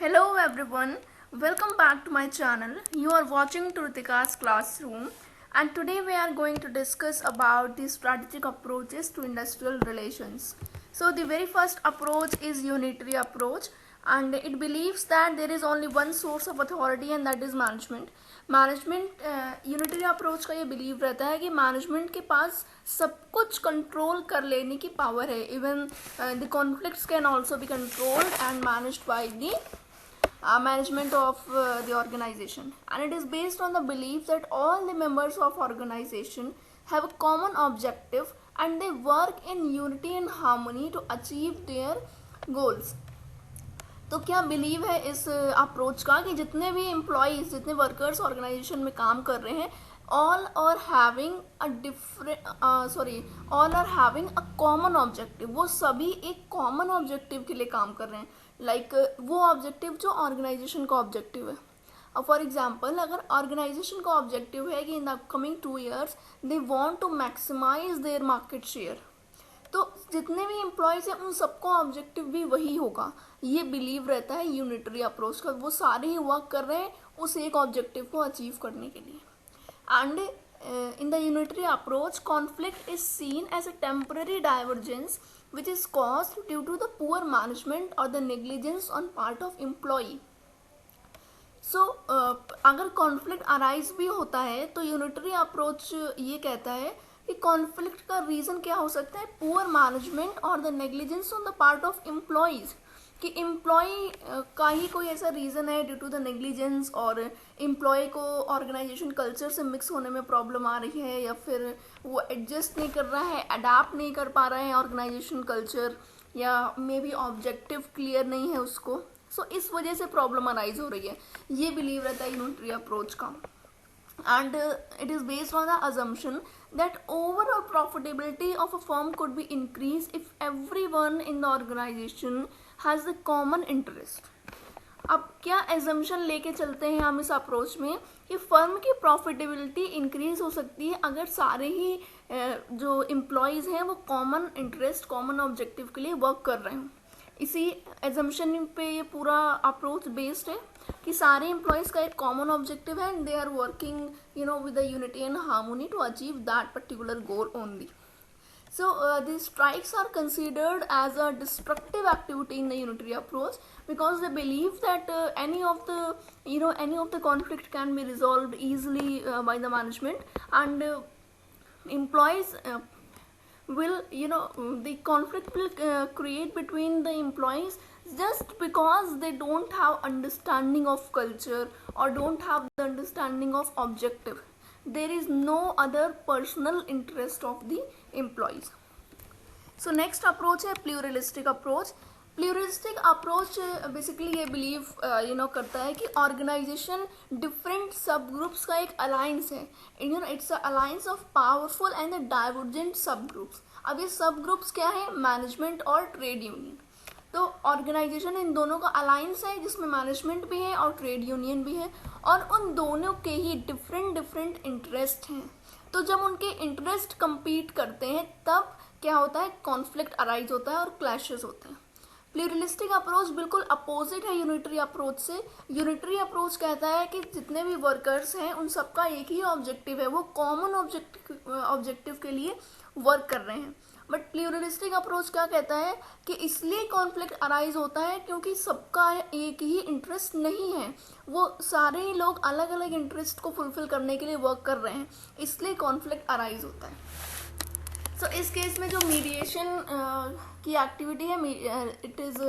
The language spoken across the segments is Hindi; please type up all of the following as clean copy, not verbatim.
Hello everyone, welcome back to my channel. You are watching Trutika's Classroom, and today we are going to discuss about the strategic approaches to industrial relations. So the very first approach is unitary approach, and it believes that there is only one source of authority and that is management. Unitary approach का ये बिलीव रहता है कि मैनेजमेंट के पास सब कुछ कंट्रोल कर लेने की पावर है. Even the conflicts can also be controlled and managed by the management of the organization, and it is based on the belief that all the members of organization have a common objective and they work in unity and harmony to achieve their goals. तो क्या बिलीव है इस अप्रोच का कि जितने भी एम्प्लॉयज, जितने वर्कर्स ऑर्गेनाइजेशन में काम कर रहे हैं, all are having a common objective. वो सभी एक कॉमन ऑब्जेक्टिव के लिए काम कर रहे हैं. वो ऑब्जेक्टिव जो ऑर्गेनाइजेशन का ऑब्जेक्टिव है. अब फॉर एग्जाम्पल, अगर ऑर्गेनाइजेशन का ऑब्जेक्टिव है कि in the upcoming 2 years they want to maximise their market share, तो जितने भी एम्प्लॉयज हैं उन सबको ऑब्जेक्टिव भी वही होगा. ये बिलीव रहता है यूनिटरी अप्रोच का. वो सारे ही वर्क कर रहे हैं उस एक ऑब्जेक्टिव को अचीव करने के लिए. And in the unitary approach, conflict is seen as a temporary divergence which is caused due to the poor management or the negligence on part of employee. So अगर conflict arise भी होता है तो unitary approach ये कहता है कि conflict का रीज़न क्या हो सकता है? poor management और the negligence on the part of employees. कि एम्प्लॉय का ही कोई ऐसा रीज़न है ड्यू टू द नेग्लिजेंस, और एम्प्लॉय को ऑर्गेनाइजेशन कल्चर से मिक्स होने में प्रॉब्लम आ रही है, या फिर वो एडजस्ट नहीं कर रहा है, अडाप्ट नहीं कर पा रहा है ऑर्गेनाइजेशन कल्चर, या मे बी ऑब्जेक्टिव क्लियर नहीं है उसको. सो इस वजह से प्रॉब्लम अराइज हो रही है. ये बिलीव रहता है यूनिटरी अप्रोच का. And it is based on the assumption that overall profitability of a firm could be increased if everyone in the organization has the common interest. अब क्या एजम्पशन लेके चलते हैं हम इस अप्रोच में कि फर्म की प्रॉफिटेबिलिटी इंक्रीज हो सकती है अगर सारे ही जो एम्प्लॉयज़ हैं वो कॉमन इंटरेस्ट, कॉमन ऑब्जेक्टिव के लिए वर्क कर रहे हैं. इसी एजम्पशन पे ये पूरा अप्रोच बेस्ड है कि सारे एम्प्लॉयज़ का एक कॉमन ऑब्जेक्टिव है and they are working with the unity and harmony to achieve that particular goal only. So these strikes are considered as a destructive activity in the unitary approach because they believe that any of the conflict can be resolved easily by the management, and employees will the conflict will create between the employees just because they don't have understanding of culture or don't have the understanding of objective. There is no other personal interest of the employees. So next approach है pluralistic approach. Pluralistic approach basically ये बिलीव करता है कि ऑर्गेनाइजेशन डिफरेंट सब ग्रुप्स का एक अलायंस है. It's a alliance of powerful and divergent सब ग्रुप्स. अब ये सब ग्रुप्स क्या है? मैनेजमेंट और ट्रेड यूनियन. तो ऑर्गेनाइजेशन इन दोनों का अलायंस है जिसमें मैनेजमेंट भी है और ट्रेड यूनियन भी है, और उन दोनों के ही डिफरेंट इंटरेस्ट हैं. तो जब उनके इंटरेस्ट compete करते हैं तब क्या होता है? कॉन्फ्लिक्ट अराइज होता है और क्लैशेस होते हैं. प्लूरलिस्टिक अप्रोच बिल्कुल अपोजिट है यूनिटरी अप्रोच से. यूनिटरी अप्रोच कहता है कि जितने भी वर्कर्स हैं उन सबका एक ही ऑब्जेक्टिव है, वो कॉमन ऑब्जेक्टिव के लिए वर्क कर रहे हैं. बट प्लूरलिस्टिक अप्रोच क्या कहता है कि इसलिए कॉन्फ्लिक्ट अराइज होता है क्योंकि सबका एक ही इंटरेस्ट नहीं है, वो सारे ही लोग अलग अलग इंटरेस्ट को फुलफिल करने के लिए वर्क कर रहे हैं, इसलिए कॉन्फ्लिक्ट अराइज होता है. सो इस केस में जो मीडिएशन की एक्टिविटी है, it is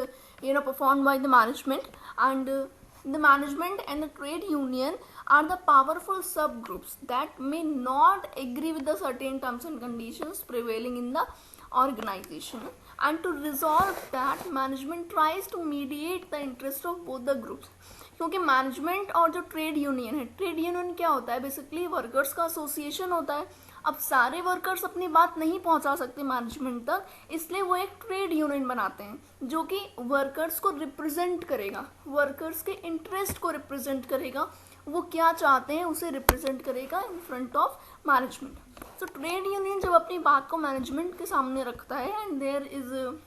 performed by the management, and the management and the trade union are the powerful subgroups that may not agree with the certain terms and conditions prevailing in the organization, and to resolve that management tries to mediate the interest of both the groups. क्योंकि मैनेजमेंट और जो ट्रेड यूनियन है, ट्रेड यूनियन क्या होता है? बेसिकली वर्कर्स का एसोसिएशन होता है. अब सारे वर्कर्स अपनी बात नहीं पहुंचा सकते मैनेजमेंट तक, इसलिए वो एक ट्रेड यूनियन बनाते हैं जो कि वर्कर्स को रिप्रेजेंट करेगा, वर्कर्स के इंटरेस्ट को रिप्रेजेंट करेगा, वो क्या चाहते हैं उसे रिप्रेजेंट करेगा in front of management. So trade union जब अपनी बात को मैनेजमेंट के सामने रखता है and there is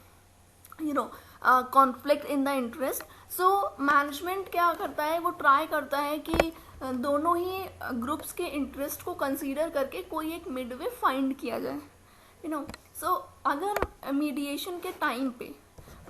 conflict in the interest, so management क्या करता है, वो ट्राई करता है कि दोनों ही ग्रुप्स के इंटरेस्ट को कंसीडर करके कोई एक मिडवे फाइंड किया जाए, यू नो। सो अगर मीडिएशन के टाइम पे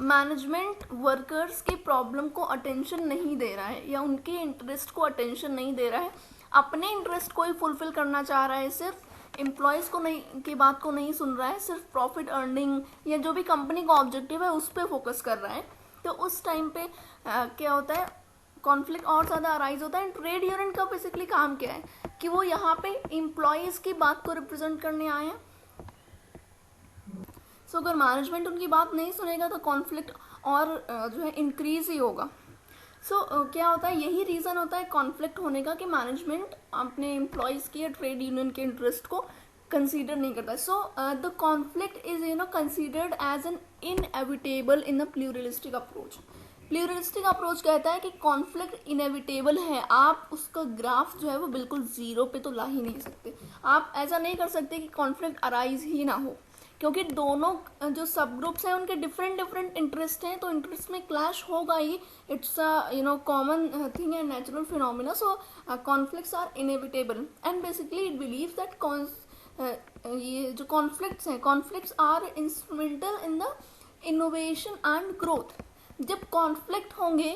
मैनेजमेंट वर्कर्स के प्रॉब्लम को अटेंशन नहीं दे रहा है या उनके इंटरेस्ट को अटेंशन नहीं दे रहा है, अपने इंटरेस्ट को ही फुलफिल करना चाह रहा है, सिर्फ एम्प्लॉयज़ को नहीं की बात को नहीं सुन रहा है, सिर्फ प्रॉफिट अर्निंग या जो भी कंपनी का ऑब्जेक्टिव है उस पर फोकस कर रहा है, तो उस टाइम पे क्या होता है, कॉन्फ्लिक्ट और ज़्यादा अराइज होता है। ट्रेड यूनियन का बेसिकली काम क्या है कि वो यहाँ पे एम्प्लॉयज़ की बात को रिप्रेजेंट करने आए हैं। सो अगर मैनेजमेंट उनकी बात नहीं सुनेगा तो कॉन्फ्लिक्ट और जो है इंक्रीज ही होगा। सो क्या होता है, यही रीज़न होता है कॉन्फ्लिक्ट होने का कि मैनेजमेंट अपने एम्प्लॉयज़ की या ट्रेड यूनियन के इंटरेस्ट को कंसीडर नहीं करता। So the conflict is considered as an inevitable in the pluralistic approach. Pluralistic approach कहता है कि कॉन्फ्लिक्ट इनएविटेबल है, आप उसका ग्राफ जो है वो बिल्कुल जीरो पे तो ला ही नहीं सकते। आप ऐसा नहीं कर सकते कि कॉन्फ्लिक्ट अराइज ही ना हो, क्योंकि दोनों जो सब ग्रुप्स हैं उनके डिफरेंट डिफरेंट इंटरेस्ट हैं, तो इंटरेस्ट में क्लैश होगा ही। It's common thing and natural phenomena. So conflicts are inevitable and basically it believes that ये जो conflicts are instrumental in the innovation and growth. जब कॉन्फ्लिक्ट होंगे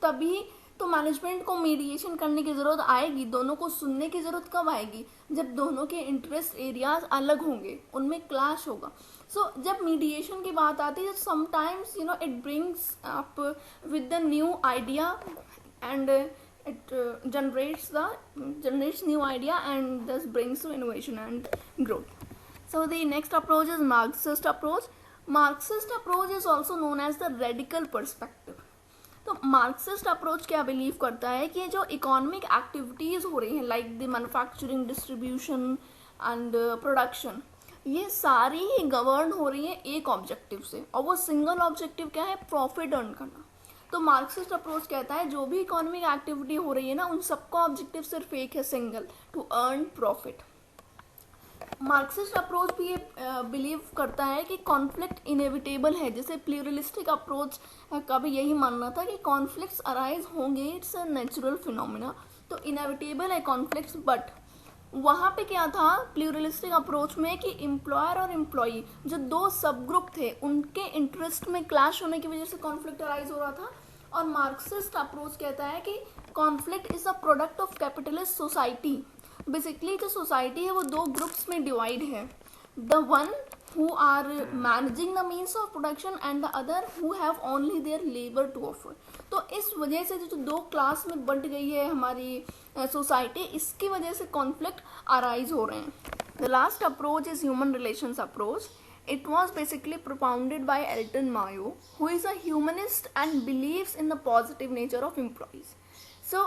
तभी तो मैनेजमेंट को मीडिएशन करने की ज़रूरत आएगी। दोनों को सुनने की ज़रूरत कब आएगी, जब दोनों के इंटरेस्ट एरियाज अलग होंगे, उनमें क्लैश होगा। सो जब मीडिएशन की बात आती है, sometimes it brings up with the new idea and it generates new idea and thus brings to innovation and growth. So the next approach is Marxist approach. Marxist approach is also known as the radical perspective. तो मार्क्सिस्ट अप्रोच क्या बिलीव करता है कि जो इकोनॉमिक एक्टिविटीज़ हो रही हैं like the manufacturing, distribution and production, ये सारी ही गवर्न हो रही हैं एक ऑब्जेक्टिव से, और वो सिंगल ऑब्जेक्टिव क्या है, प्रॉफिट अर्न करना। तो मार्क्सिस्ट अप्रोच कहता है जो भी इकोनॉमिक एक्टिविटी हो रही है ना, उन सबका ऑब्जेक्टिव सिर्फ एक है, single, to earn profit. Marxist approach भी ये बिलीव करता है कि कॉन्फ्लिक्ट इनएविटेबल है, जैसे प्लूरलिस्टिक अप्रोच का भी यही मानना था कि कॉन्फ्लिक्ट्स अराइज होंगे, इट्स अ नेचुरल फिनोमिना, तो इनएविटेबल है कॉन्फ्लिक्ट्स। बट वहाँ पे क्या था प्लूरलिस्टिक अप्रोच में कि एम्प्लॉयर और एम्प्लॉई जो दो सब ग्रुप थे उनके इंटरेस्ट में क्लैश होने की वजह से कॉन्फ्लिक्ट अराइज हो रहा था। और मार्क्सिस्ट अप्रोच कहता है कि conflict is a product of capitalist society. Basically जो सोसाइटी है वो दो ग्रुप्स में डिवाइड है, the one who are managing the means of production and the other who have only their labor to offer। तो इस वजह से जो दो क्लास में बंट गई है हमारी सोसाइटी, इसकी वजह से कॉन्फ्लिक्ट अराइज हो रहे हैं। The last approach is human relations approach. It was basically propounded by Elton Mayo, who is a humanist and believes in the positive nature of employees. So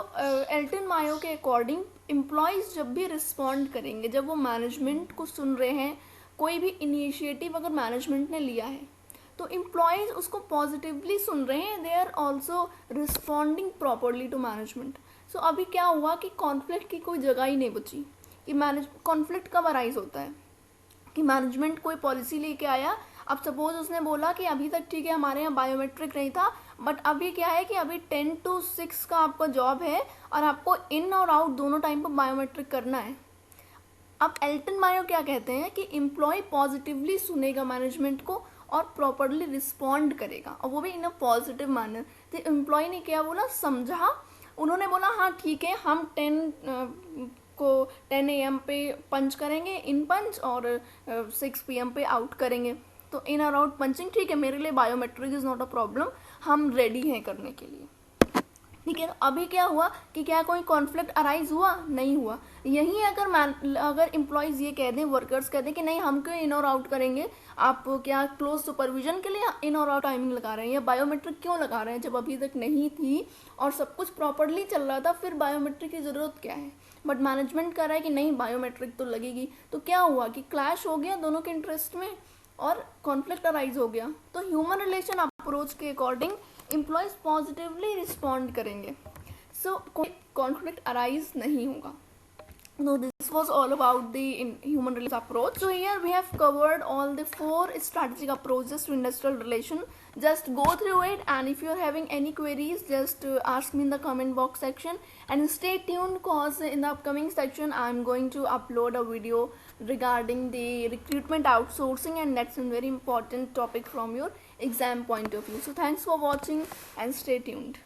Elton Mayo के अकॉर्डिंग एम्प्लॉयज़ जब भी रिस्पॉन्ड करेंगे, जब वो मैनेजमेंट को सुन रहे हैं, कोई भी इनिशिएटिव अगर मैनेजमेंट ने लिया है तो एम्प्लॉयज़ उसको पॉजिटिवली सुन रहे हैं, they are also responding properly to management. So अभी क्या हुआ कि कॉन्फ्लिक्ट की कोई जगह ही नहीं बची। कि कॉन्फ्लिक्ट कब अराइज होता है कि मैनेजमेंट कोई पॉलिसी लेके आया, अब सपोज उसने बोला कि अभी तक ठीक है हमारे यहाँ बायोमेट्रिक नहीं था, बट अभी क्या है कि अभी 10 to 6 का आपका जॉब है और आपको इन और आउट दोनों टाइम पर बायोमेट्रिक करना है। अब एल्टन मायो क्या कहते हैं कि एम्प्लॉय पॉजिटिवली सुनेगा मैनेजमेंट को और प्रॉपरली रिस्पॉन्ड करेगा, और वो भी इन अ पॉजिटिव मैनर। तो एम्प्लॉय ने क्या बोला, समझा, उन्होंने बोला हाँ ठीक है हम 10 AM पे पंच करेंगे इन पंच और 6 PM पे आउट करेंगे। तो इन और आउट पंचिंग ठीक है, मेरे लिए biometric is not a problem, हम रेडी हैं करने के लिए। ठीक है, अभी क्या हुआ कि क्या कोई कॉन्फ्लिक्ट अराइज हुआ, नहीं हुआ। यही अगर एम्प्लॉयज़ ये कह दें, वर्कर्स कह दें कि नहीं हम क्यों इन और आउट करेंगे, आप क्या क्लोज सुपरविजन के लिए इन और आउट टाइमिंग लगा रहे हैं या बायोमेट्रिक क्यों लगा रहे हैं जब अभी तक नहीं थी और सब कुछ प्रॉपरली चल रहा था, फिर बायोमेट्रिक की ज़रूरत क्या है। बट मैनेजमेंट कह रहा है कि नहीं बायोमेट्रिक तो लगेगी। तो क्या हुआ कि क्लैश हो गया दोनों के इंटरेस्ट में और कॉन्फ्लिक्ट अराइज हो गया। तो ह्यूमन रिलेशन अप्रोच के अकॉर्डिंग एम्प्लॉयज़ पॉजिटिवली रिस्पॉन्ड करेंगे, सो कोई कॉन्फ्लिक्ट अराइज नहीं होगा। So this was all about the human relations approach. So here we have covered all the 4 strategic approaches to industrial relation. Just go through it, and if you are having any queries, just ask me in the comment box section, and stay tuned cause in the upcoming section I am going to upload a video regarding the recruitment outsourcing, and that's a very important topic from your exam point of view. So thanks for watching and stay tuned.